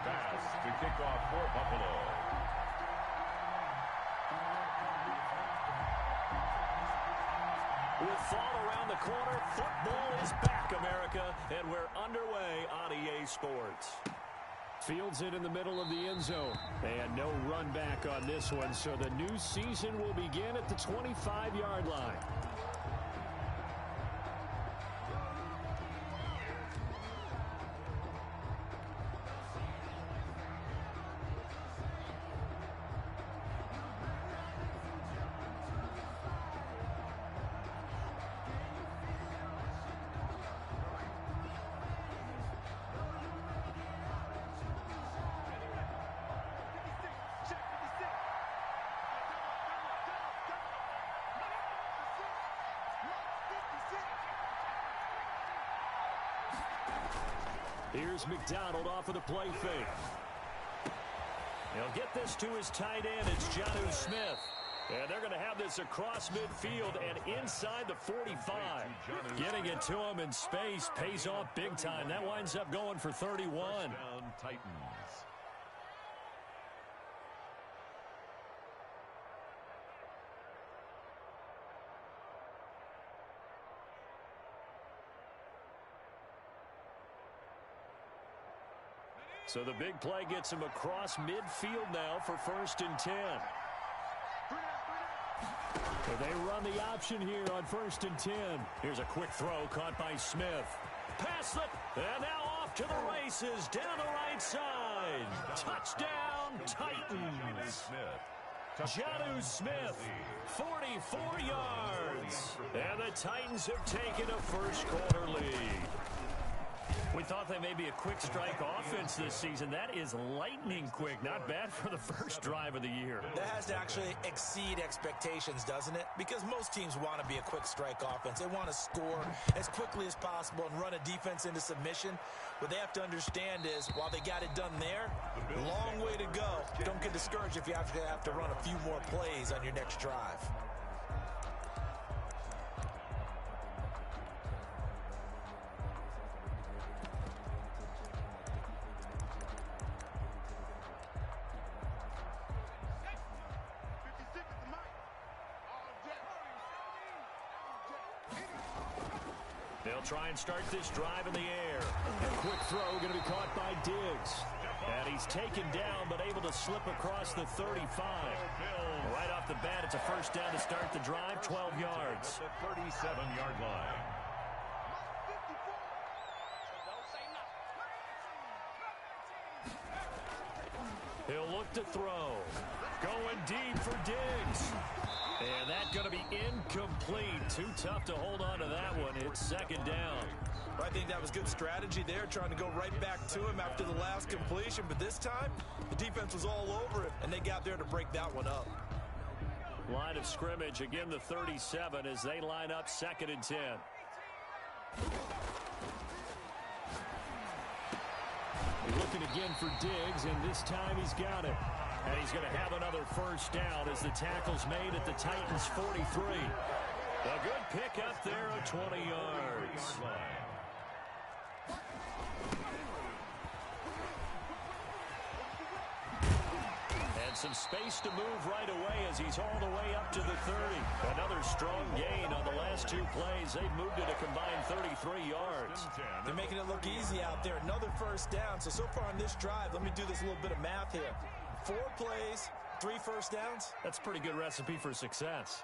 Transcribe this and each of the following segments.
pass to kick off for Buffalo. With fall around the corner, football is back, America, and we're underway on EA Sports. Fields it in the middle of the end zone. And no run back on this one, so the new season will begin at the 25-yard line. Here's McDonald off of the play fake. He'll get this to his tight end. It's Jonnu Smith. And they're going to have this across midfield and inside the 45. Getting it to him in space pays off big time. That winds up going for 31. Titans. So the big play gets him across midfield now for 1st and 10. So they run the option here on 1st and 10. Here's a quick throw caught by Smith. Pass it, and now off to the races down the right side. Touchdown, Titans. Jonnu Smith, 44 yards. And the Titans have taken a first-quarter lead. We thought they may be a quick strike offense this season. That is lightning quick. Not bad for the first drive of the year. That has to actually exceed expectations, doesn't it? Because most teams want to be a quick strike offense. They want to score as quickly as possible and run a defense into submission. What they have to understand is, while they got it done there, long way to go. Don't get discouraged if you have to run a few more plays on your next drive. They'll try and start this drive in the air. A quick throw going to be caught by Diggs. And he's taken down but able to slip across the 35. Right off the bat, it's a first down to start the drive, 12 yards. The 37-yard line. He'll look to throw. Going deep for Diggs. And that's going to be incomplete. Too tough to hold on to that one. It's 2nd down. I think that was good strategy there, trying to go right back to him after the last completion. But this time, the defense was all over it, and they got there to break that one up. Line of scrimmage, again the 37 as they line up 2nd and 10. Looking again for Diggs, and this time he's got it. And he's going to have another first down as the tackle's made at the Titans' 43. A good pick up there of 20 yards. And some space to move right away as he's all the way up to the 30. Another strong gain on the last 2 plays. They've moved it a combined 33 yards. They're making it look easy out there. Another first down. So far on this drive, let me do this little bit of math here. 4 plays, 3 first downs. That's a pretty good recipe for success.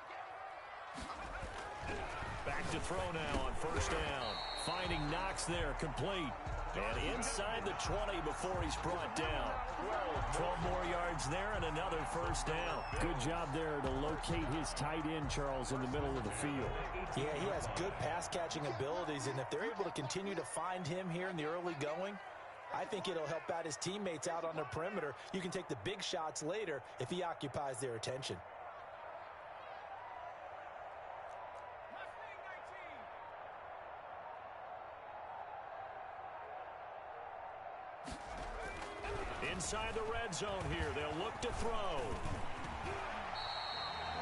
Back to throw now on first down. Finding Knox there, complete. And inside the 20 before he's brought down. 12 more yards there and another first down. Good job there to locate his tight end, Charles, in the middle of the field. Yeah, he has good pass-catching abilities, and if they're able to continue to find him here in the early going, I think it'll help out his teammates out on the perimeter. You can take the big shots later if he occupies their attention. Inside the red zone here, they'll look to throw.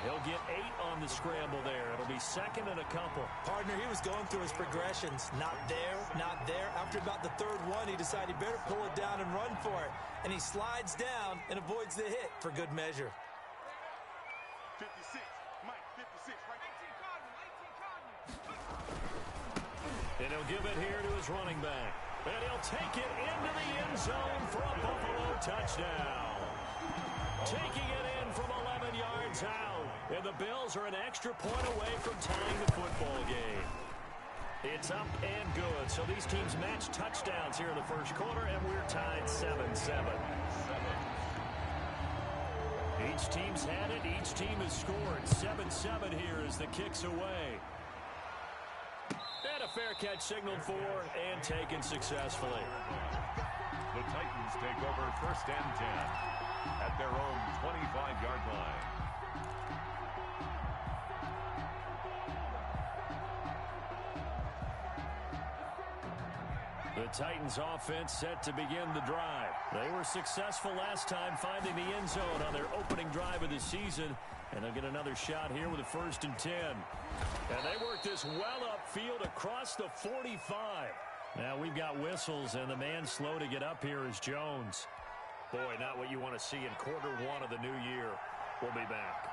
He'll get 8 on the scramble there. It'll be second and a couple. Partner, he was going through his progressions. Not there, not there. After about the third one, he decided he better pull it down and run for it. And he slides down and avoids the hit for good measure. 56, Mike, 56, right? 18 Cardinals. And he'll give it here to his running back. And he'll take it into the end zone for a Buffalo touchdown. Taking it in from 11 yards out. And the Bills are an extra point away from tying the football game. It's up and good. So these teams match touchdowns here in the first quarter, and we're tied 7-7. Each team's had it. Each team has scored. 7-7 here as the kick's away. And a fair catch signaled for and taken successfully. The Titans take over first and 10 at their own 25-yard line. The Titans offense set to begin the drive. They were successful last time finding the end zone on their opening drive of the season. And they'll get another shot here with a first and 10. And they work this well upfield across the 45. Now we've got whistles, and the man slow to get up here is Jones. Boy, not what you want to see in quarter one of the new year. We'll be back.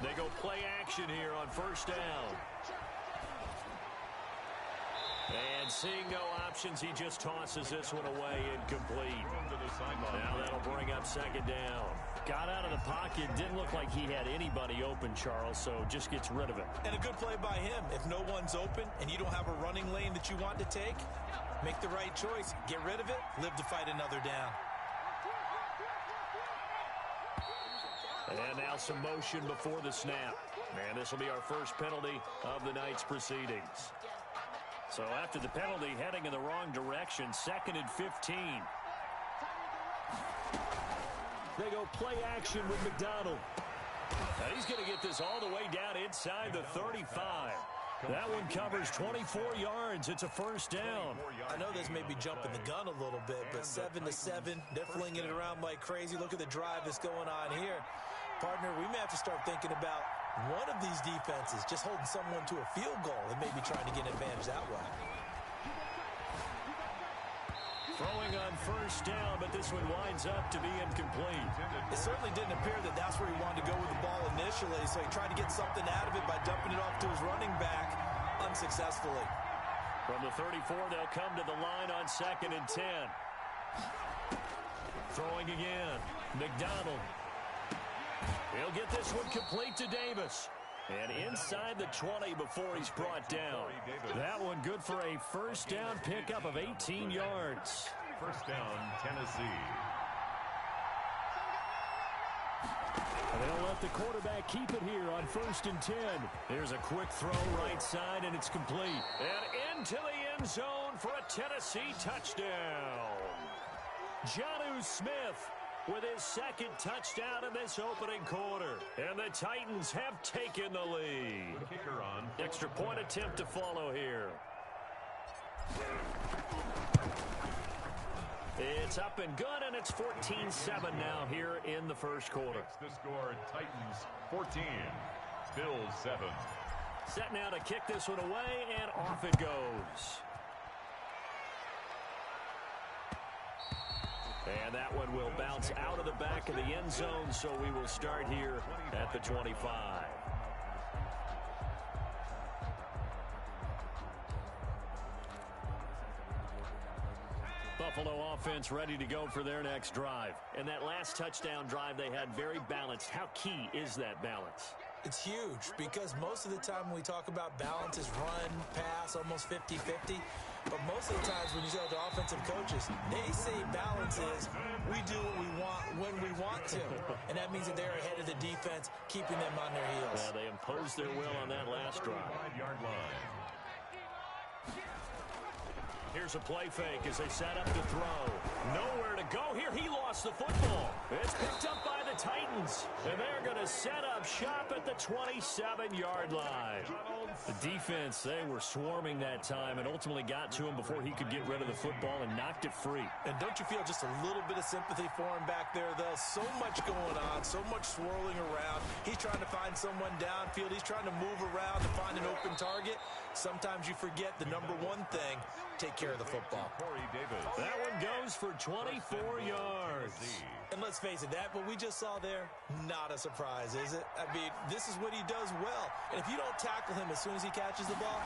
They go play action here on first down. And seeing no options, he just tosses this one away incomplete. Now that'll bring up second down. Got out of the pocket. Didn't look like he had anybody open, Charles, so just gets rid of it. And a good play by him. If no one's open and you don't have a running lane that you want to take, make the right choice. Get rid of it. Live to fight another down. And now some motion before the snap. And this will be our first penalty of the night's proceedings. So after the penalty, heading in the wrong direction, second and 15. They go play action with McDonald. Now he's going to get this all the way down inside the 35. That one covers 24 yards. It's a first down. I know this may be jumping the gun a little bit, but 7-7, they're flinging it around like crazy. Look at the drive that's going on here. Partner, we may have to start thinking about one of these defenses just holding someone to a field goal and maybe trying to get an advantage that way. Throwing on first down, but this one winds up to be incomplete. It certainly didn't appear that that's where he wanted to go with the ball initially, so he tried to get something out of it by dumping it off to his running back unsuccessfully. From the 34, they'll come to the line on second and 10. Throwing again. McDonald. He'll get this one complete to Davis. And inside the 20 before he's brought down. That one good for a first down pickup of 18 yards. First down, Tennessee. And they'll let the quarterback keep it here on first and 10. Here's a quick throw right side, and it's complete. And into the end zone for a Tennessee touchdown. Jonnu Smith with his second touchdown in this opening quarter. And the Titans have taken the lead. The kicker on. Extra point attempt to follow here. It's up and good, and it's 14-7 now here in the first quarter. The score, Titans 14, Bills 7. Set now to kick this one away, and off it goes. And that one will bounce out of the back of the end zone, so we will start here at the 25. Buffalo offense ready to go for their next drive. And that last touchdown drive they had very balanced. How key is that balance? It's huge because most of the time when we talk about balance is run, pass, almost 50-50. But most of the times when you tell the offensive coaches, they say balance is we do what we want when we want to. And that means that they're ahead of the defense, keeping them on their heels. Yeah, they imposed their will on that last drive. 5-yard line. Here's a play fake as they set up to throw. Nowhere to go here. He lost the football. It's picked up by the Titans. And they're going to set up shop at the 27-yard line. The defense, they were swarming that time and ultimately got to him before he could get rid of the football and knocked it free. And don't you feel just a little bit of sympathy for him back there, though? So much going on, so much swirling around. He's trying to find someone downfield. He's trying to move around to find an open target. Sometimes you forget the number one thing, take care of the football. That one goes for 24 yards. And let's face it, that what we just saw there, not a surprise, is it? I mean, this is what he does well. And if you don't tackle him as soon as he catches the ball,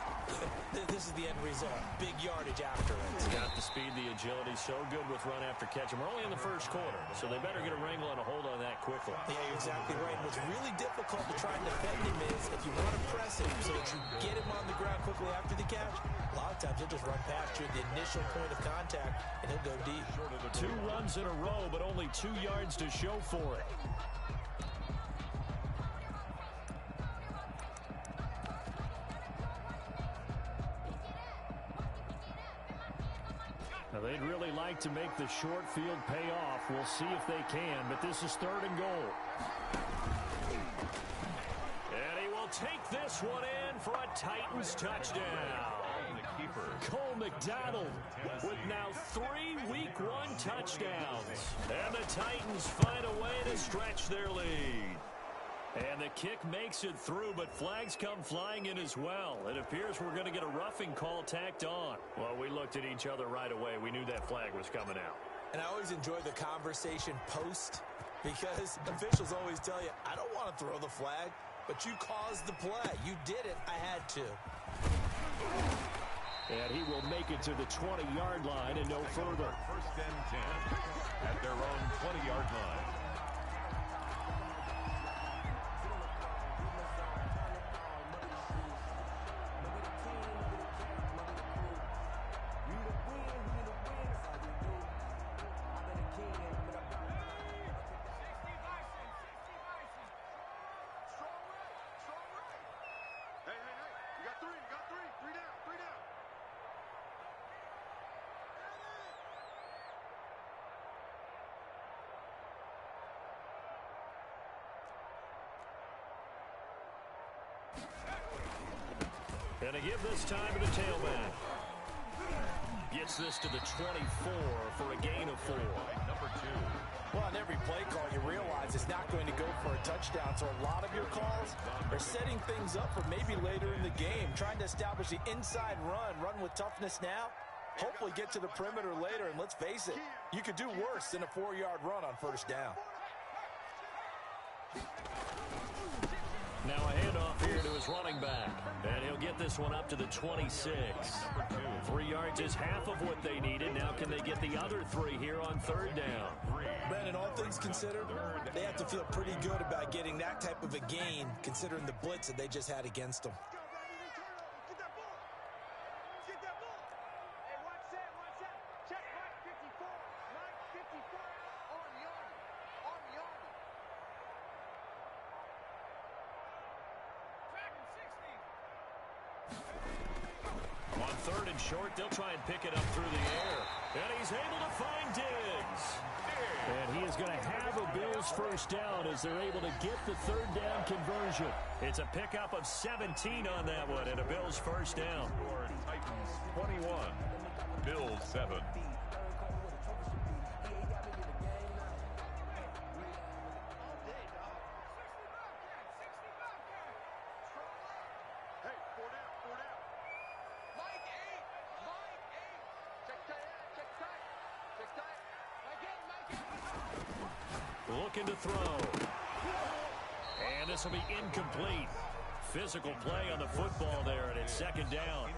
this is the end result. Big yardage after it. He's got the speed, the agility, so good with run after catch. And we're only in the first quarter, so they better get a wrangle and a hold on that quickly. Yeah, you're exactly right. What's really difficult to try and defend him is if you want to press him so that you get him on the ground quickly after the catch, a lot of times he'll just run past you at the initial point of contact, and he'll go deep. 2 runs in a row, but only 2 yards to show for it. Now, they'd really like to make the short field pay off. We'll see if they can, but this is 3rd and goal. And he will take this one in for a Titans touchdown. Cole McDonald with now 3 Week 1 touchdowns. And the Titans find a way to stretch their lead. And the kick makes it through, but flags come flying in as well. It appears we're going to get a roughing call tacked on. Well, we looked at each other right away. We knew that flag was coming out. And I always enjoy the conversation post because officials always tell you, I don't want to throw the flag, but you caused the play. You did it. I had to. And he will make it to the 20-yard line and no further. 1st and 10 at their own 20-yard line. And to give this time to the tailback. Gets this to the 24 for a gain of 4. Number 2. Well, on every play call, you realize it's not going to go for a touchdown. So a lot of your calls are setting things up for maybe later in the game, trying to establish the inside run with toughness now, hopefully get to the perimeter later. And let's face it, you could do worse than a 4-yard run on 1st down. Now a handoff here to his running back. And he'll get this one up to the 26. 3 yards is half of what they needed. Now can they get the other 3 here on 3rd down? Brandon, all things considered, they have to feel pretty good about getting that type of a gain, considering the blitz that they just had against them. On 3rd and short, they'll try and pick it up through the air. And he's able to find Diggs. And he is going to have a Bills 1st down as they're able to get the 3rd down conversion. It's a pickup of 17 on that one and a Bills 1st down. Titans 21, Bills 7. Looking to throw. And this will be incomplete. Physical play on the football there, and it's 2nd down.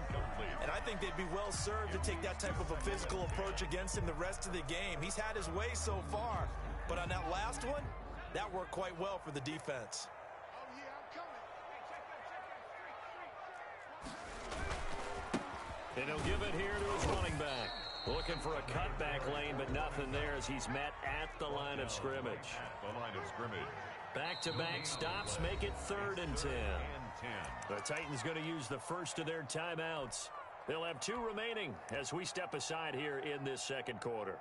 And I think they'd be well served to take that type of a physical approach against him the rest of the game. He's had his way so far, but on that last one, that worked quite well for the defense. And he'll give it here to his running back. Looking for a cutback lane, but nothing there as he's met at the line of scrimmage. Back-to-back stops make it 3rd and 10. The Titans going to use the first of their timeouts. They'll have 2 remaining as we step aside here in this 2nd quarter.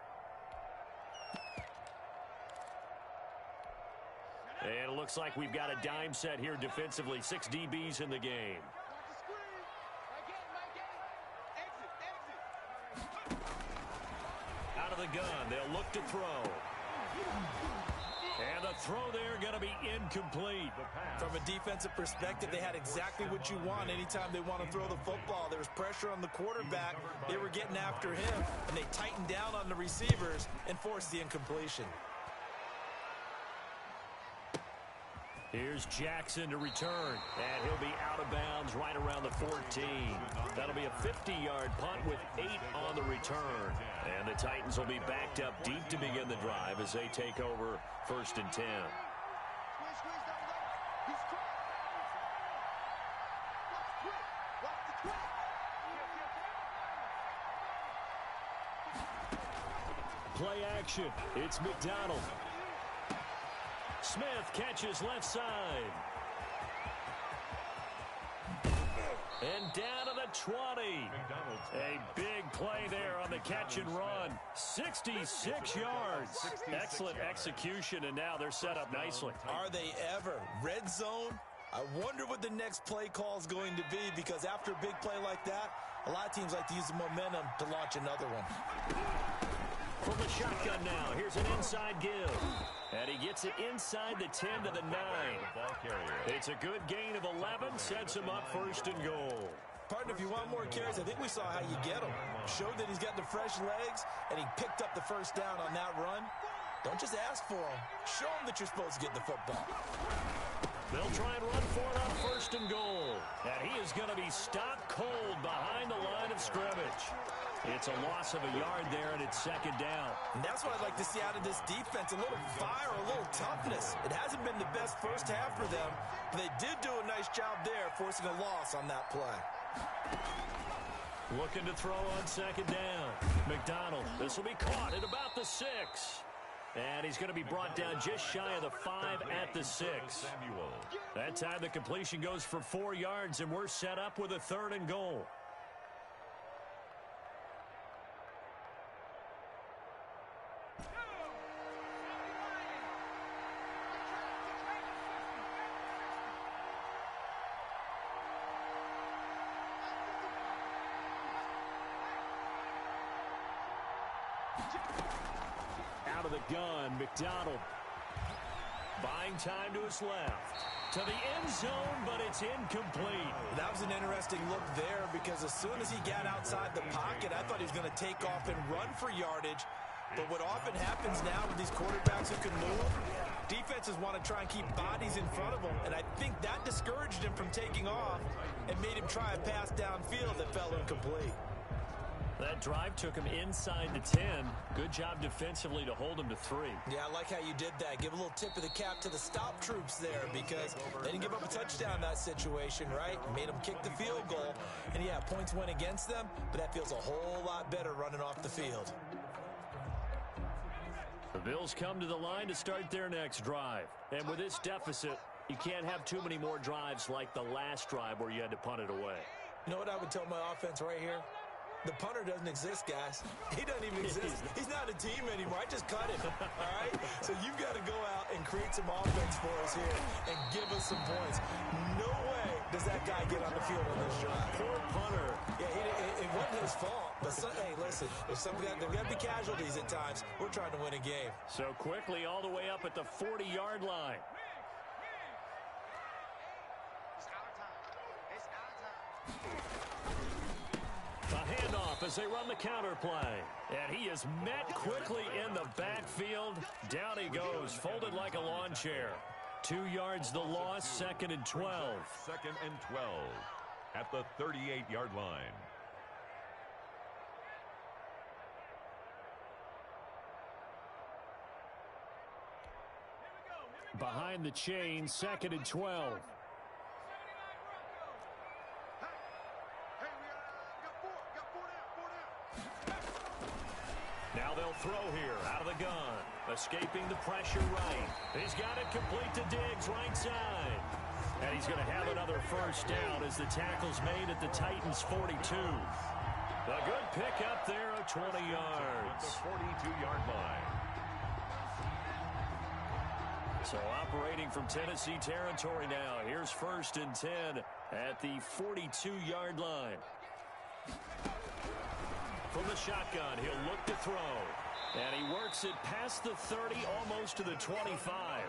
And it looks like we've got a dime set here defensively. 6 DBs in the game. Out of the gun, they'll look to throw. And the throw there going to be incomplete. From a defensive perspective, they had exactly what you want anytime they want to throw the football. There was pressure on the quarterback. They were getting after him, and they tightened down on the receivers and forced the incompletion. Here's Jackson to return, and he'll be out of bounds right around the 14. That'll be a 50-yard punt with 8 on the return. And the Titans will be backed up deep to begin the drive as they take over 1st and 10. Play action. It's McDonald. Smith catches left side. And down to the 20. A big play there on the catch and run. 66 yards. Excellent execution, and now they're set up nicely. Are they ever? Red zone? I wonder what the next play call is going to be, because after a big play like that, a lot of teams like to use the momentum to launch another one. From the shotgun now, here's an inside give. And he gets it inside the 10 to the 9. It's a good gain of 11, sets him up 1st and goal. Partner, if you want more carries, I think we saw how you get him. Showed that he's got the fresh legs, and he picked up the first down on that run. Don't just ask for him. Show him that you're supposed to get the football. They'll try and run for it on 1st and goal. And he is going to be stopped cold behind the line of scrimmage. It's a loss of a yard there, and it's 2nd down. And that's what I'd like to see out of this defense, a little fire, a little toughness. It hasn't been the best first half for them, but they did do a nice job there, forcing a loss on that play. Looking to throw on 2nd down. McDonald, this will be caught at about the 6. And he's going to be brought down just shy of the 5 at the 6. That time the completion goes for 4 yards, and we're set up with a 3rd and goal. Out of the gun, McDonald. Buying time to his left. To the end zone, but it's incomplete. That was an interesting look there, because as soon as he got outside the pocket, I thought he was going to take off and run for yardage. But what often happens now with these quarterbacks who can move, defenses want to try and keep bodies in front of them, and I think that discouraged him from taking off and made him try a pass downfield that fell incomplete. That drive took him inside the 10. Good job defensively to hold him to 3. Yeah, I like how you did that. Give a little tip of the cap to the stop troops there, because they didn't give up a touchdown in that situation, right? Made them kick the field goal. And, yeah, points went against them, but that feels a whole lot better running off the field. The Bills come to the line to start their next drive. And with this deficit, you can't have too many more drives like the last drive where you had to punt it away. You know what I would tell my offense right here? The punter doesn't exist, guys. He doesn't even exist. He's not a team anymore. I just cut him, all right? So you've got to go out and create some offense for us here and give us some points. No way does that guy get on the field on this drive. Poor punter. Yeah, it wasn't his fault. But, hey, listen, there's got to be casualties at times. We're trying to win a game. So quickly all the way up at the 40-yard line. As they run the counter play. And he is met quickly in the backfield. Down he goes, folded like a lawn chair. 2 yards the loss, 2nd and 12. 2nd and 12 at the 38-yard line. Behind the chain, 2nd and 12. Now they'll throw here out of the gun. Escaping the pressure right. He's got it complete to Diggs right side. And he's going to have another 1st down as the tackle's made at the Titans' 42. A good pick up there of 20 yards. The 42-yard line. So operating from Tennessee territory now. Here's 1st and 10 at the 42-yard line. From the shotgun, he'll look to throw. And he works it past the 30, almost to the 25.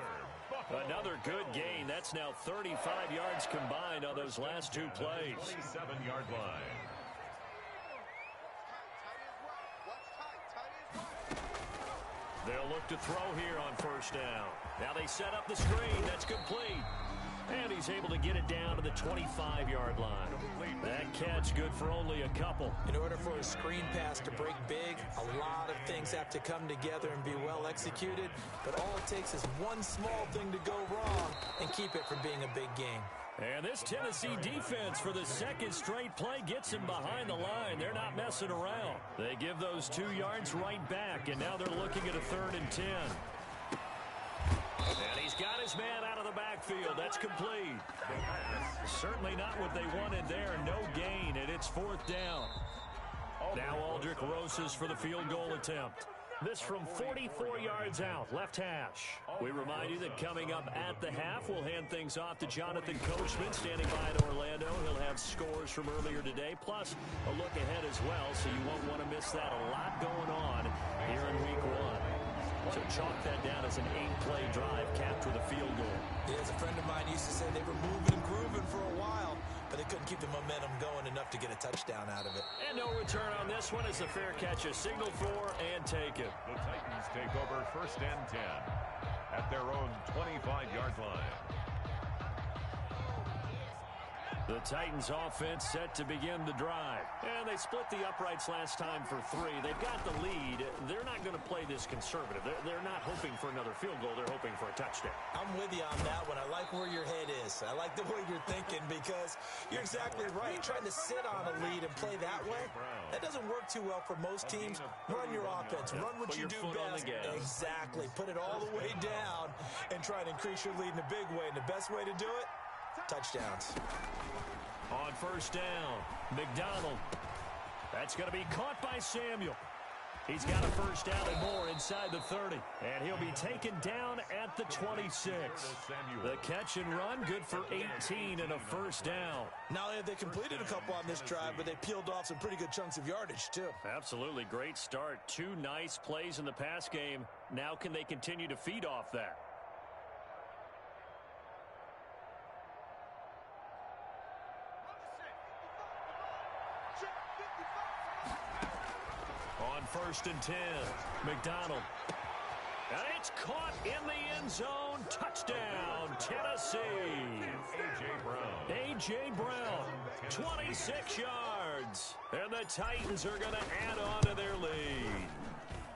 Another good gain. That's now 35 yards combined on those last two plays. 27-yard line. They'll look to throw here on 1st down. Now they set up the screen. That's complete. And he's able to get it down to the 25-yard line. That catch good for only a couple. In order for a screen pass to break big, a lot of things have to come together and be well executed. But all it takes is one small thing to go wrong and keep it from being a big game. And this Tennessee defense for the second straight play gets him behind the line. They're not messing around. They give those 2 yards right back, and now they're looking at a 3rd and 10. And he's got his man out of the backfield. That's complete. Certainly not what they wanted there. No gain, and it's 4th down. Now Aldrich Rosas for the field goal attempt. This from 44 yards out, left hash. We remind you that coming up at the half, we'll hand things off to Jonathan Coachman, standing by in Orlando. He'll have scores from earlier today, plus a look ahead as well, so you won't want to miss that. A lot going on here in Week 1. So chalk that down as an 8-play drive capped with a field goal. Yeah, as a friend of mine used to say, they were moving and grooving for a while, but they couldn't keep the momentum going enough to get a touchdown out of it. And no return on this one as the fair catch is signaled for and taken. The Titans take over 1st and 10 at their own 25-yard line. The Titans offense set to begin the drive. And they split the uprights last time for 3. They've got the lead. They're not going to play this conservative. They're not hoping for another field goal. They're hoping for a touchdown. I'm with you on that one. I like where your head is. I like the way you're thinking because you're exactly right. Trying to sit on a lead and play that way, that doesn't work too well for most teams. Run your offense. Run what you do best. Exactly. Put it all the way down and try to increase your lead in a big way. And the best way to do it, touchdowns. On 1st down, McDonald. That's going to be caught by Samuel. He's got a 1st down and more inside the 30. And he'll be taken down at the 26. The catch and run, good for 18 and a 1st down. Not only have they completed a couple on this drive, but they peeled off some pretty good chunks of yardage, too. Absolutely great start. 2 nice plays in the pass game. Now can they continue to feed off that? On 1st and 10, McDonald. And it's caught in the end zone. Touchdown, Tennessee. A.J. Brown. A.J. Brown, 26 yards. And the Titans are going to add on to their lead.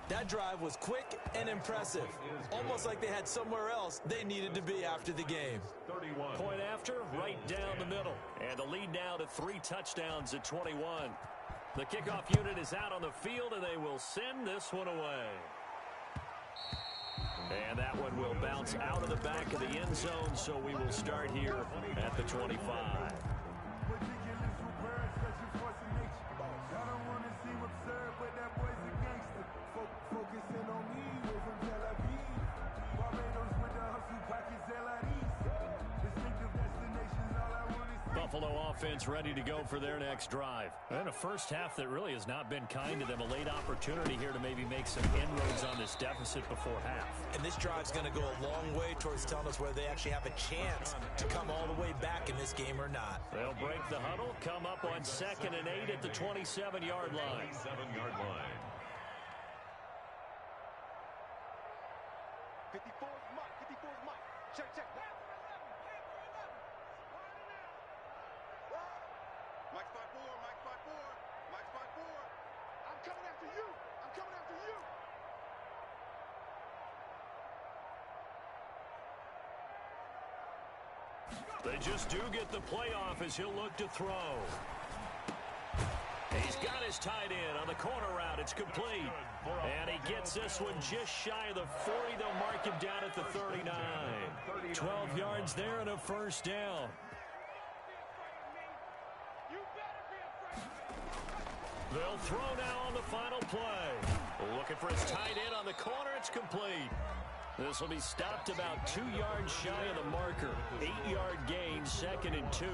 That drive was quick and impressive. Almost like they had somewhere else they needed to be after the game. 31. Point after, right down the middle. And the lead now to 3 touchdowns at 21. The kickoff unit is out on the field, and they will send this one away. And that one will bounce out of the back of the end zone, so we will start here at the 25. Buffalo offense ready to go for their next drive. And a first half that really has not been kind to them. A late opportunity here to maybe make some inroads on this deficit before half. And this drive's going to go a long way towards telling us whether they actually have a chance to come all the way back in this game or not. They'll break the huddle, come up on 2nd and 8 at the 27-yard line. 27-yard line. 54's Mike. 54's Mike. Check, check. Mike spot 4. Mike spot 4. Mike spot 4. I'm coming after you. I'm coming after you. They just do get the playoff as he'll look to throw. He's got his tight end on the corner route. It's complete. And he gets this one just shy of the 40. They'll mark him down at the 39. 12 yards there and a first down. They'll throw now on the final play. Looking for his tight end on the corner. It's complete. This will be stopped about 2 yards shy of the marker. 8-yard gain, 2nd and 2.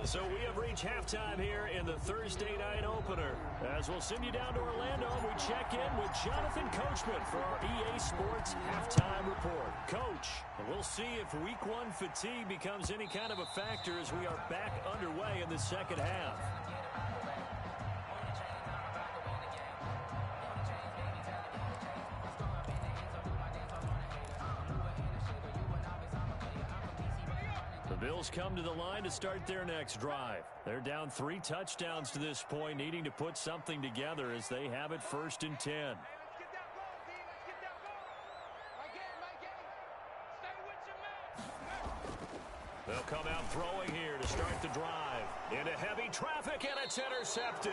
So we have reached halftime here in the Thursday night opener. As we'll send you down to Orlando, we check in with Jonathan Coachman for our EA Sports halftime report. Coach, we'll see if week 1 fatigue becomes any kind of a factor as we are back underway in the second half. The Bills come to the line to start their next drive. They're down 3 touchdowns to this point, needing to put something together as they have it 1st and 10. They'll come out throwing here to start the drive. Into heavy traffic, and it's intercepted.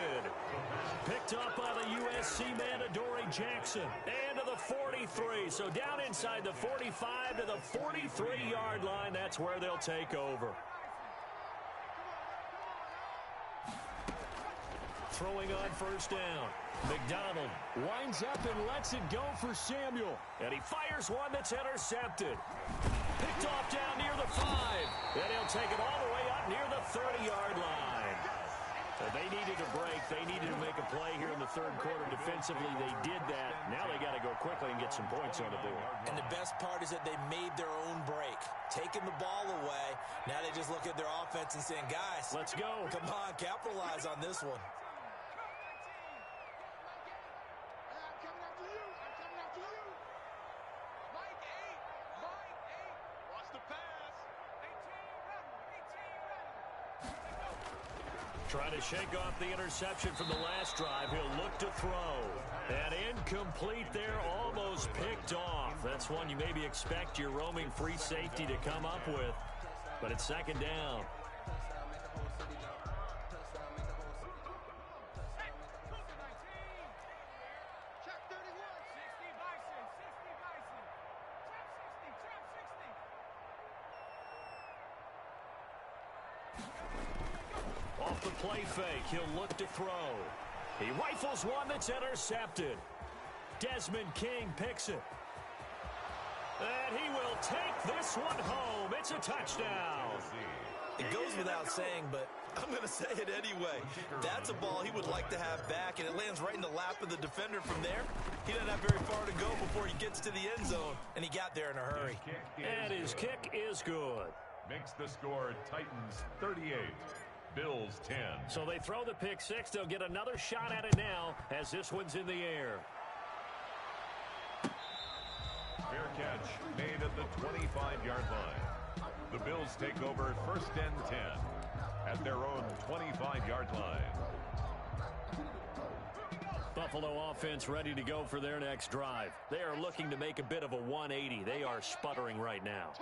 Picked up by the USC man, Adoree Jackson. And to the 43. So down inside the 45 to the 43-yard line. That's where they'll take over. Throwing on 1st down. McDonald winds up and lets it go for Samuel. And he fires one that's intercepted. Picked off down near the 5. And he'll take it all the way up near the 30-yard line. So they needed a break. They needed to make a play here in the 3rd quarter defensively. They did that. Now they got to go quickly and get some points on the board. And the best part is that they made their own break. Taking the ball away. Now they just look at their offense and saying, guys, let's go. Come on, capitalize on this one. Trying to shake off the interception from the last drive. He'll look to throw. And incomplete there, almost picked off. That's one you maybe expect your roaming free safety to come up with. But it's 2nd down. Off the play fake, he'll look to throw. He rifles one that's intercepted. Desmond King picks it. And he will take this one home. It's a touchdown. It goes without saying, but I'm going to say it anyway. That's a ball he would like to have back, and it lands right in the lap of the defender from there. He doesn't have very far to go before he gets to the end zone, and he got there in a hurry. And his kick is good. Makes the score Titans 38. Bills 10. So they throw the pick 6. They'll get another shot at it now as this one's in the air. Fair catch made at the 25-yard line. The Bills take over 1st and 10 at their own 25-yard line. Buffalo offense ready to go for their next drive. They are looking to make a bit of a 180. They are sputtering right now.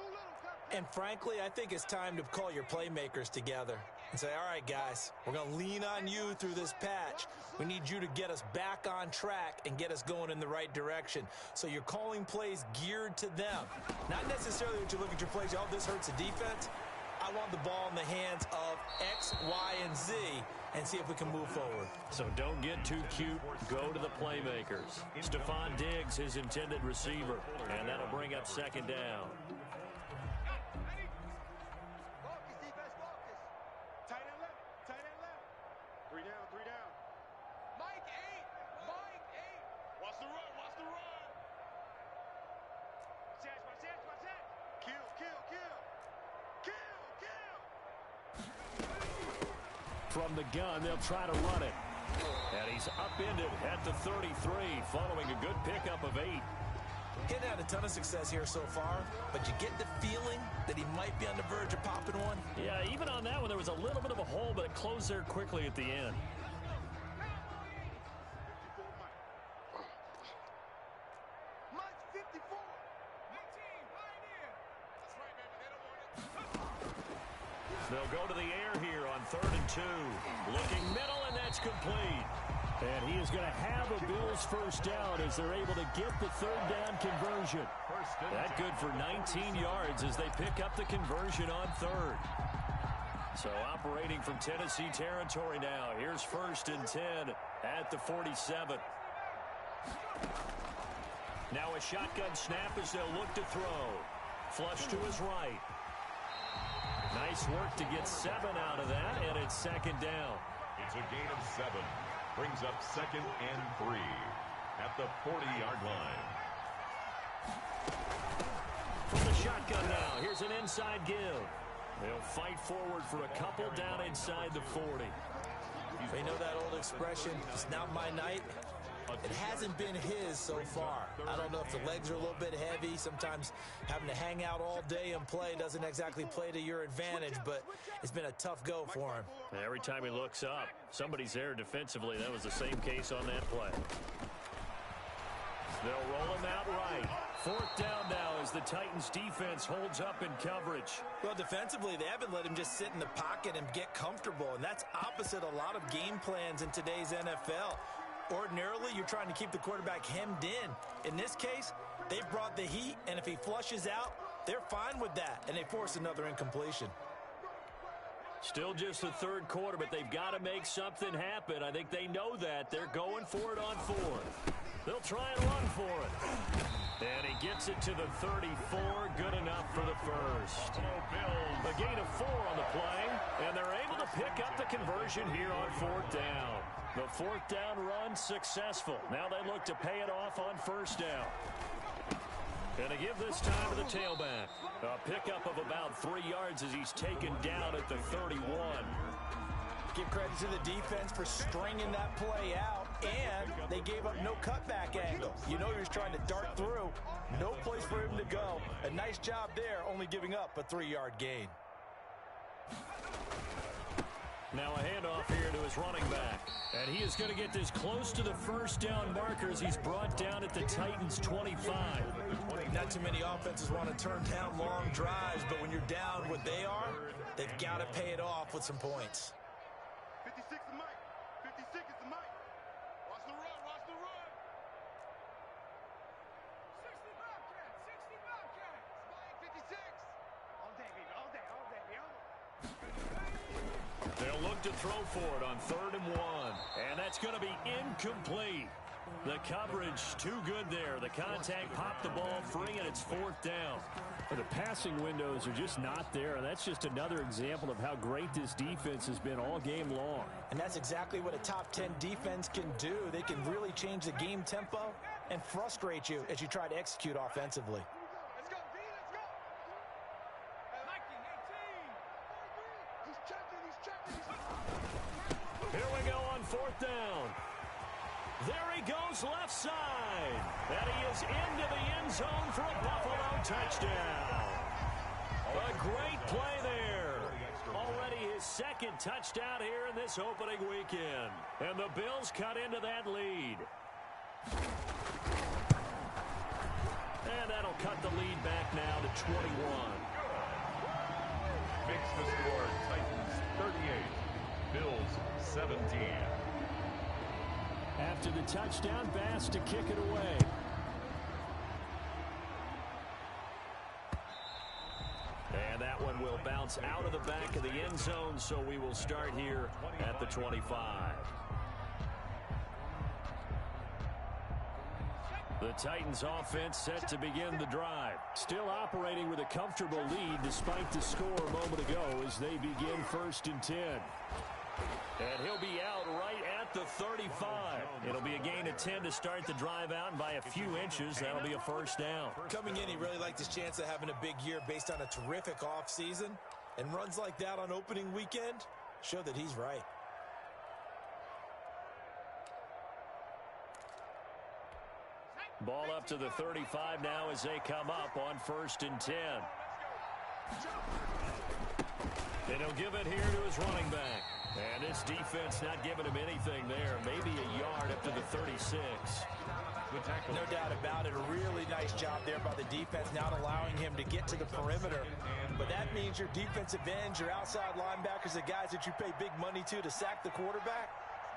And frankly, I think it's time to call your playmakers together and say, all right, guys, we're going to lean on you through this patch. We need you to get us back on track and get us going in the right direction. So you're calling plays geared to them. Not necessarily that you look at your plays, oh, this hurts the defense. I want the ball in the hands of X, Y, and Z and see if we can move forward. So don't get too cute. Go to the playmakers. Stephon Diggs, his intended receiver. And that'll bring up 2nd down. From the gun, they'll try to run it. And he's upended at the 33, following a good pickup of 8. He hadn't had a ton of success here so far, but you get the feeling that he might be on the verge of popping one. Yeah, even on that one, there was a little bit of a hole, but it closed there quickly at the end. They'll go to the air here on 3rd and 2. Looking middle, and that's complete. And he is going to have a Bills 1st down as they're able to get the 3rd down conversion. That good for 19 yards as they pick up the conversion on 3rd. So operating from Tennessee territory now. Here's 1st and 10 at the 47. Now a shotgun snap as they'll look to throw. Flush to his right. Nice work to get 7 out of that, and it's second down. It's a gain of 7. Brings up 2nd and 3 at the 40-yard line. From the shotgun now, here's an inside give. They'll fight forward for a couple down inside the 40. They know that old expression, it's not my night. It hasn't been his so far. I don't know if the legs are a little bit heavy. Sometimes having to hang out all day and play doesn't exactly play to your advantage, but it's been a tough go for him. Every time he looks up, somebody's there defensively. That was the same case on that play. They'll roll him out right. 4th down now as the Titans defense holds up in coverage. Well, defensively, they haven't let him just sit in the pocket and get comfortable, and that's opposite a lot of game plans in today's NFL. Ordinarily, you're trying to keep the quarterback hemmed in. In this case, they've brought the heat, and if he flushes out, they're fine with that, and they force another incompletion. Still just the 3rd quarter, but they've got to make something happen. I think they know that. They're going for it on 4th. They'll try and run for it. And he gets it to the 34. Good enough for the first. A gain of 4 on the play, and they're able to pick up the conversion here on 4th down. The 4th down run successful. Now they look to pay it off on 1st down. And to give this time to the tailback. A pickup of about 3 yards as he's taken down at the 31. Give credit to the defense for stringing that play out, and they gave up no cutback angle. You know he was trying to dart through. No place for him to go. A nice job there, only giving up a 3-yard gain. Now a handoff here to his running back. And he is going to get this close to the 1st down markers. He's brought down at the Titans' 25. Not too many offenses want to turn down long drives, but when you're down what they are, they've got to pay it off with some points. 56 is Mike. 56 is the Mike. Watch the run. Watch the run. 60 Bobcats. 60 Bobcats. Mike 56. All day, baby. All day. All day, baby. They'll look to throw for it on 3rd and 1. And that's going to be incomplete. The coverage too good there. The contact popped the ball free, and it's 4th down. The passing windows are just not there, and that's just another example of how great this defense has been all game long. And that's exactly what a top 10 defense can do. They can really change the game tempo and frustrate you as you try to execute offensively. Let's go, B. Let's go. Mikey, 18. He's checking. He's checking. Here we go on 4th down. There he goes left side. And he is into the end zone for a Buffalo touchdown. A great play there. Already his 2nd touchdown here in this opening weekend. And the Bills cut into that lead. And that'll cut the lead back now to 21. Makes the score Titans 38, Bills 17. After the touchdown, Bass to kick it away. And that one will bounce out of the back of the end zone, so we will start here at the 25. The Titans offense set to begin the drive. Still operating with a comfortable lead despite the score a moment ago as they begin 1st and 10. And he'll be out right at the 35. It'll be a gain of 10 to start the drive out, and by a few inches, that'll be a 1st down. Coming in, he really liked his chance of having a big year based on a terrific offseason. And runs like that on opening weekend show that he's right. Ball up to the 35 now as they come up on 1st and 10. And he'll give it here to his running back. And this defense not giving him anything there. Maybe a yard up to the 36. No doubt about it. A really nice job there by the defense, not allowing him to get to the perimeter. But that means your defensive ends, your outside linebackers, the guys that you pay big money to sack the quarterback,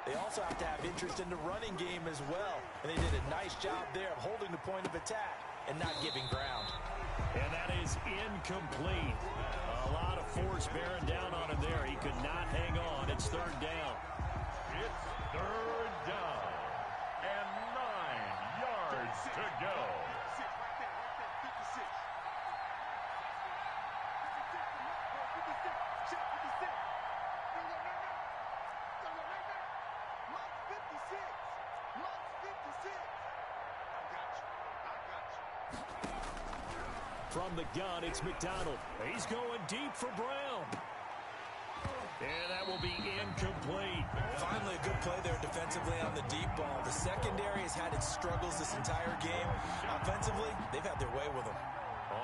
they also have to have interest in the running game as well. And they did a nice job there of holding the point of attack and not giving ground. And that is incomplete. A lot of force bearing down on him there. He could not hang on. It's 3rd down. It's 3rd down. And 9 yards to go. From the gun, it's McDonald. He's going deep for Brown. And that will be incomplete. Finally, a good play there defensively on the deep ball. The secondary has had its struggles this entire game. Offensively, they've had their way with them.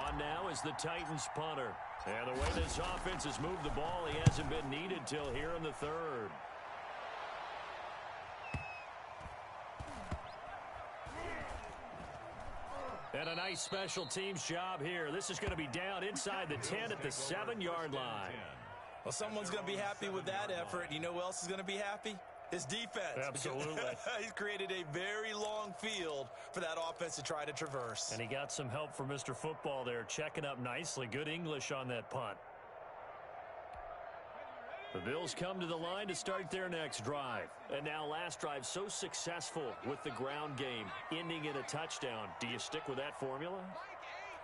On now is the Titans punter. And the way this offense has moved the ball, he hasn't been needed till here in the third. And a nice special teams job here. This is going to be down inside the 10 at the 7-yard line. Well, someone's going to be happy with that effort. You know who else is going to be happy? His defense. Absolutely. He's created a very long field for that offense to try to traverse. And he got some help from Mr. Football there, checking up nicely. Good English on that punt. The Bills come to the line to start their next drive. And now last drive so successful with the ground game, ending in a touchdown. Do you stick with that formula?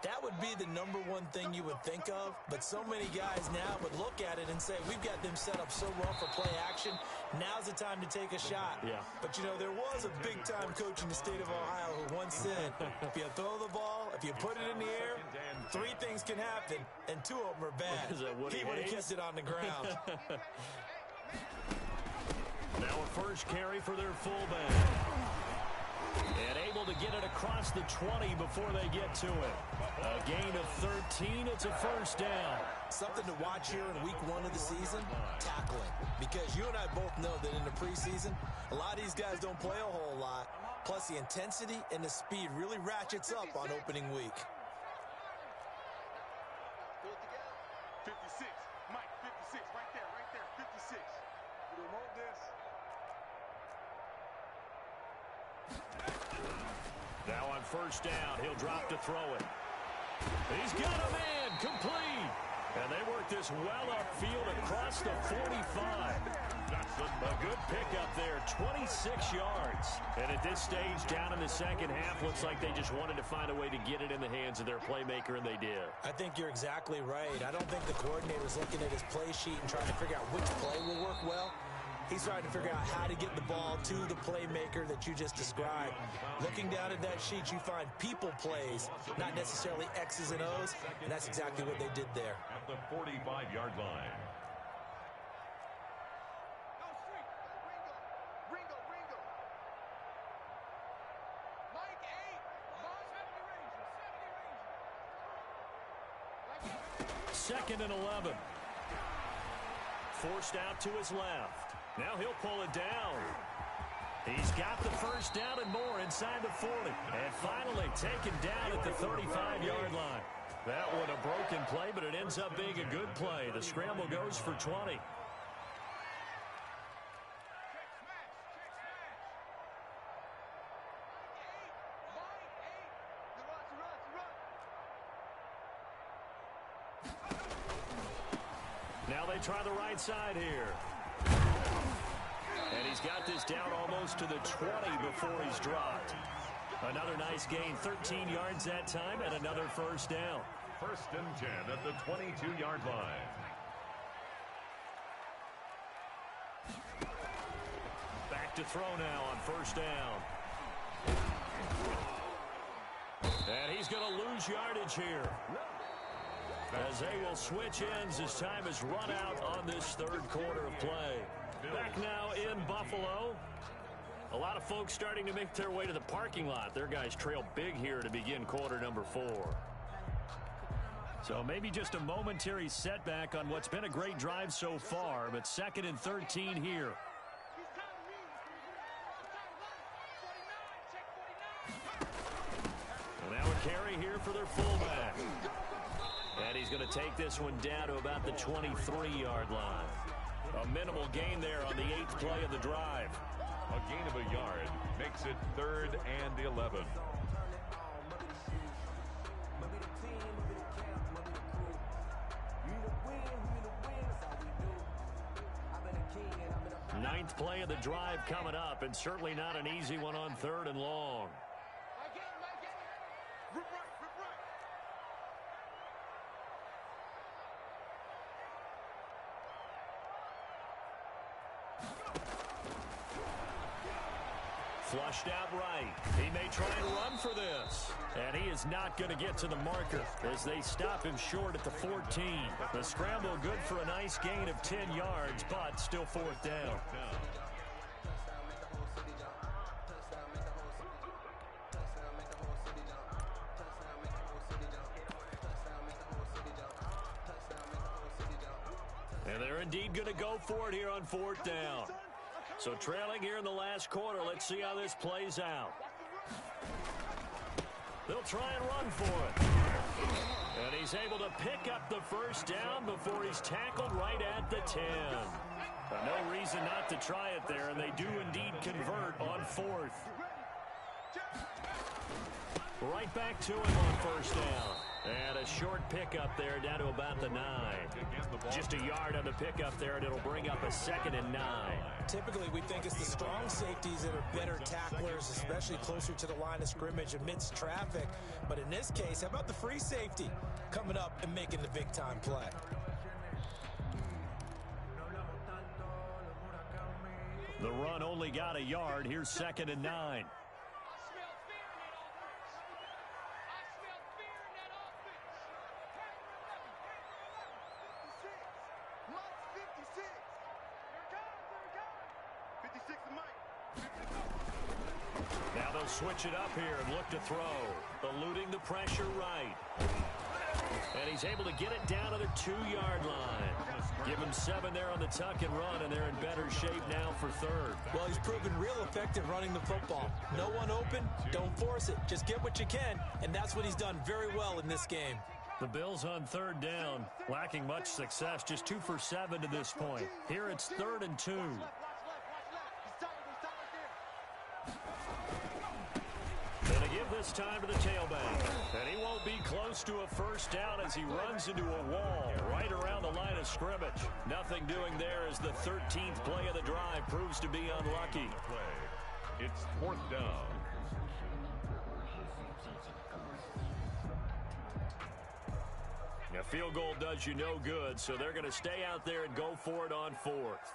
That would be the number one thing you would think of, but so many guys now would look at it and say, we've got them set up so well for play action. Now's the time to take a shot. Yeah. But, you know, there was a big-time coach in the state of Ohio who once said, if you throw the ball, if you put it in the air, 3 things can happen, and 2 of them are bad. He would have kept it on the ground. Now a first carry for their fullback. And able to get it across the 20 before they get to it. A gain of 13. It's a first down. Something to watch here in week 1 of the season, tackling. Because you and I both know that in the preseason, a lot of these guys don't play a whole lot. Plus, the intensity and the speed really ratchets up on opening week. 56. Mike, 56. Right there. 56. We don't hold this. Now on first down, he'll drop to throw it. He's got a man, complete. And they work this well upfield across the 45. That's a good pickup there, 26 yards. And at this stage, down in the second half, looks like they just wanted to find a way to get it in the hands of their playmaker, and they did. I think you're exactly right. I don't think the coordinator's looking at his play sheet and trying to figure out which play will work well. He's trying to figure out how to get the ball to the playmaker that you just described. Looking down at that sheet, you find people plays, not necessarily X's and O's, and that's exactly what they did there. At the 45-yard line. Ringo. Mike 8. Second and 11. Forced out to his left. Now he'll pull it down. He's got the first down and more inside the 40. And finally taken down at the 35-yard line. That one a broken play, but it ends up being a good play. The scramble goes for 20. Now they try the right side here. And he's got this down almost to the 20 before he's dropped. Another nice gain, 13 yards that time, and another first down. First and 10 at the 22-yard line. Back to throw now on first down. And he's going to lose yardage here, as they will switch ends as time has run out on this third quarter of play. Back now in Buffalo. A lot of folks starting to make their way to the parking lot. Their guys trail big here to begin quarter number 4. So maybe just a momentary setback on what's been a great drive so far, but second and 13 here. Well, now a carry here for their fullback. And he's going to take this one down to about the 23-yard line. A minimal gain there on the 8th play of the drive. A gain of a yard makes it 3rd and 11. Ninth play of the drive coming up, and certainly not an easy one on 3rd and long. Flushed out right. He may try and run for this. And he is not going to get to the marker as they stop him short at the 14. The scramble good for a nice gain of 10 yards, but still fourth down. And they're indeed going to go for it here on fourth down. So trailing here in the last quarter, let's see how this plays out. They'll try and run for it. And he's able to pick up the first down before he's tackled right at the 10. No reason not to try it there, and they do indeed convert on fourth. Right back to him on first down. And a short pickup there down to about the 9. Just a yard on the pickup there, and it'll bring up a 2nd and 9. Typically, we think it's the strong safeties that are better tacklers, especially closer to the line of scrimmage amidst traffic. But in this case, how about the free safety coming up and making the big-time play? The run only got a yard. Here's 2nd and 9. Now they'll switch it up here and look to throw. Eluding the pressure right. And he's able to get it down to the 2-yard line. Give him 7 there on the tuck and run, and they're in better shape now for third. Well, he's proven real effective running the football. No one open, don't force it. Just get what you can, and that's what he's done very well in this game. The Bills on third down, lacking much success, just 2 for 7 to this point. Here it's 3rd and 2. And to give this time to the tailback. And he won't be close to a first down as he runs into a wall right around the line of scrimmage. Nothing doing there as the 13th play of the drive proves to be unlucky. It's 4th down. A field goal does you no good, so they're going to stay out there and go for it on 4th.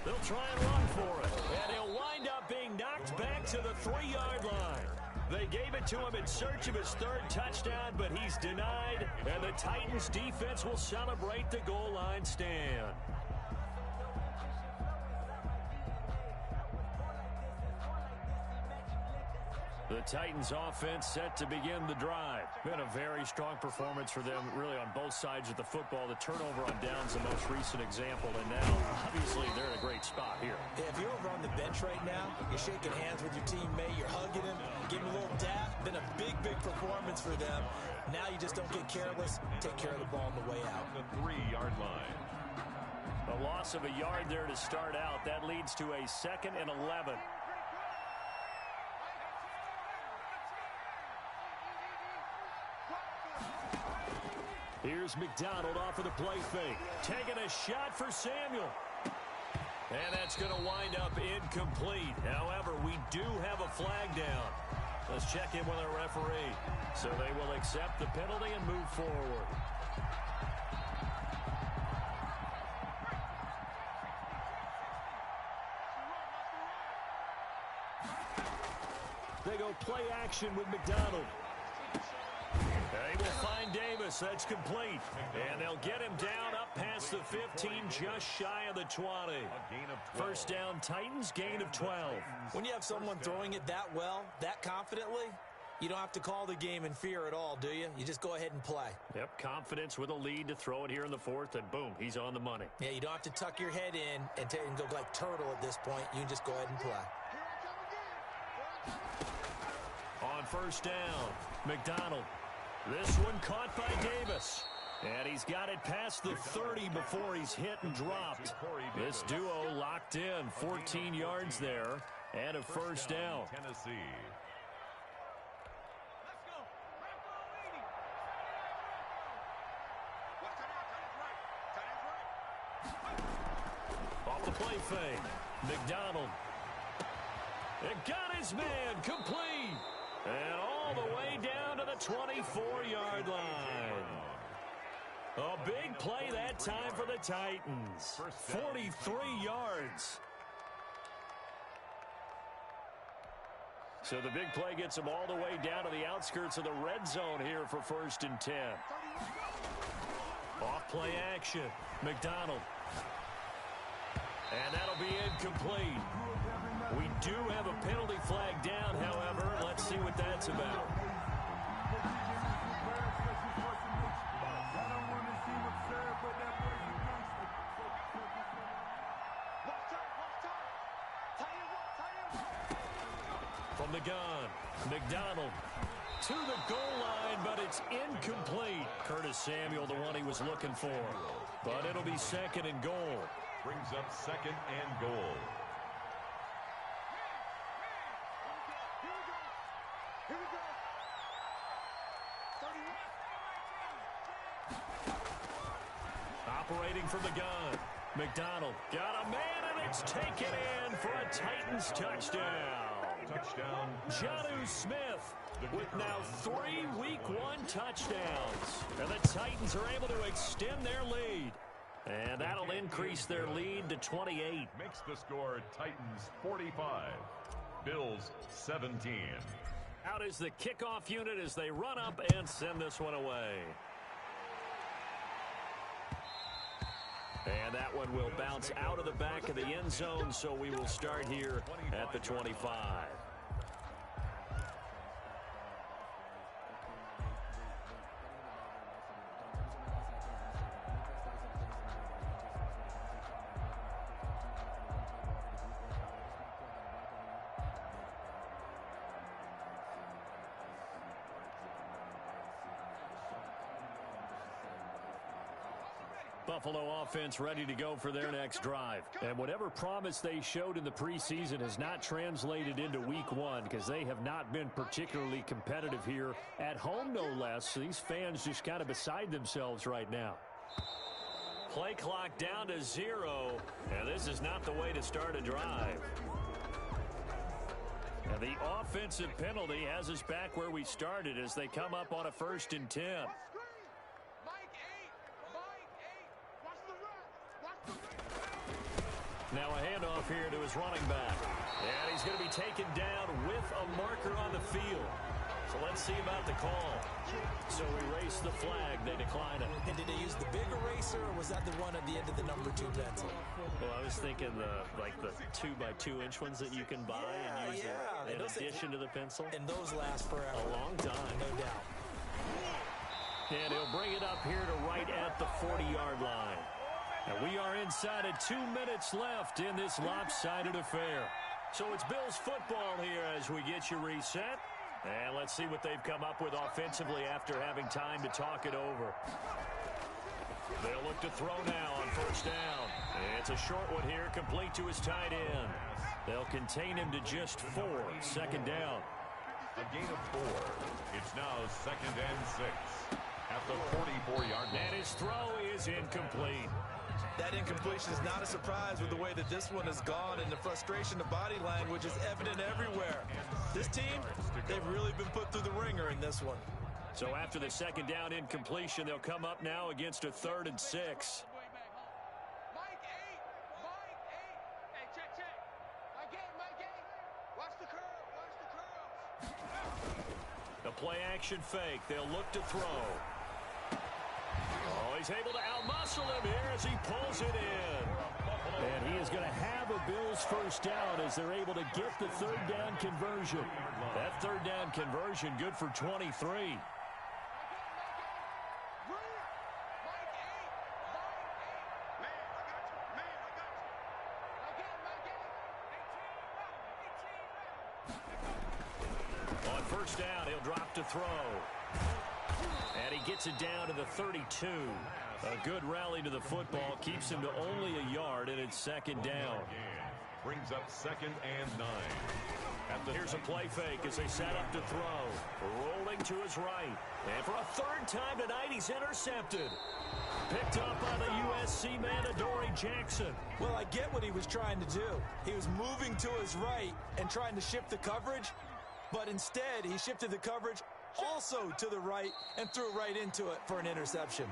They'll try and run for it, and he'll wind up being knocked back to the 3-yard line. They gave it to him in search of his 3rd touchdown, but he's denied, and the Titans defense will celebrate the goal line stand. The Titans offense set to begin the drive. Been a very strong performance for them, really, on both sides of the football. The turnover on downs, the most recent example, and now, obviously, they're in a great spot here. Yeah, if you're over on the bench right now, you're shaking hands with your teammate, you're hugging him, giving him a little dap. Been a big, big performance for them. Now you just don't get careless. Take care of the ball on the way out. The 3-yard line. A loss of a yard there to start out. That leads to a 2nd and 11. Here's McDonald off of the play fake. Taking a shot for Samuel. And that's going to wind up incomplete. However, we do have a flag down. Let's check in with our referee. So they will accept the penalty and move forward. They go play action with McDonald. They will find Davis. That's complete. And they'll get him down up past the 15, just shy of the 20. First down, Titans, gain of 12. When you have someone throwing it that well, that confidently, you don't have to call the game in fear at all, do you? You just go ahead and play. Yep, confidence with a lead to throw it here in the 4th, and boom, he's on the money. Yeah, you don't have to tuck your head in and go like turtle at this point. You can just go ahead and play. On first down, McDonald. This one caught by Davis. And he's got it past the 30 before he's hit and dropped. This duo locked in, 14 yards there, and a first down. Tennessee. Off the play fake, McDonald. It got his man complete. And all the way down to the 24-yard line. A big big play that time for the Titans. 43 yards. So the big play gets them all the way down to the outskirts of the red zone here for 1st and 10. Off play action. McDonald. And that'll be incomplete. We do have a penalty flag down, however. Let's see what that's about. From the gun, McDonald to the goal line, but it's incomplete. Curtis Samuel, the one he was looking for. But it'll be 2nd and goal. Brings up 2nd and goal. Here we go. 31. Operating from the gun. McDonald got a man, and it's taken in for a Titans touchdown. Touchdown. Jonnu Smith with now 3 Week 1 touchdowns. And the Titans are able to extend their lead. And that'll increase their lead to 28. Makes the score Titans 45, Bills 17. Out is the kickoff unit as they run up and send this one away. And that one will bounce out of the back of the end zone, so we will start here at the 25. Buffalo offense ready to go for their next drive. And whatever promise they showed in the preseason has not translated into Week 1 because they have not been particularly competitive here at home, no less. So these fans just kind of beside themselves right now. Play clock down to 0, and this is not the way to start a drive. And the offensive penalty has us back where we started as they come up on a 1st and 10. Now a handoff here to his running back. And he's going to be taken down with a marker on the field. So let's see about the call. So erase the flag. They decline it. And did they use the big eraser, or was that the one at the end of the number 2 pencil? Well, I was thinking the 2x2-inch ones that you can buy and use in addition to the pencil. And those last forever. A long time. No doubt. And he'll bring it up here to right at the 40-yard line. And we are inside of 2 minutes left in this lopsided affair. So it's Bills football here as we get you reset. And let's see what they've come up with offensively after having time to talk it over. They'll look to throw now on 1st down. It's a short one here, complete to his tight end. They'll contain him to just 4, 2nd down. A gain of 4. It's now 2nd and 6 at the 44-yard line. And his throw is incomplete. That incompletion is not a surprise with the way that this one has gone, and the frustration, the body language is evident everywhere. This team, they've really been put through the ringer in this one. So after the 2nd down incompletion, they'll come up now against a 3rd and 6. Mike 8. Hey, check. Mike 8. Watch the curl. The play action fake. They'll look to throw. Oh, he's able to outmuscle him here as he pulls it in. And he is going to have a Bills 1st down as they're able to get the 3rd down conversion. That 3rd down conversion good for 23. On 1st down, he'll drop to throw. And he gets it down to the 32. A good rally to the football. Keeps him to only a yard, and it's 2nd down. Brings up 2nd and 9. Here's a play fake as they set up to throw. Rolling to his right. And for a 3rd time tonight, he's intercepted. Picked up by the USC man, Adoree Jackson. Well, I get what he was trying to do. He was moving to his right and trying to shift the coverage, but instead he shifted the coverage also to the right and threw right into it for an interception.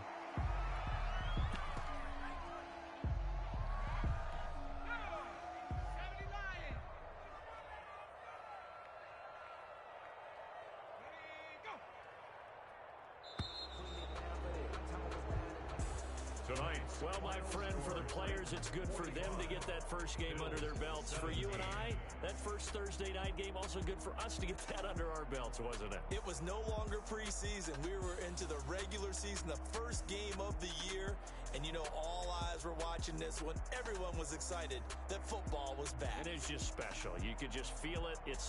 tonight. Well, my friend, for the players, it's good for them to get that first game under their belts. For you and I, that first Thursday night game, also good for us to get that under our belts, wasn't it? It was no longer preseason. We were into the regular season, the first game of the year. And, you know, all eyes were watching this one. Everyone was excited that football was back. It is just special. You could just feel it. It's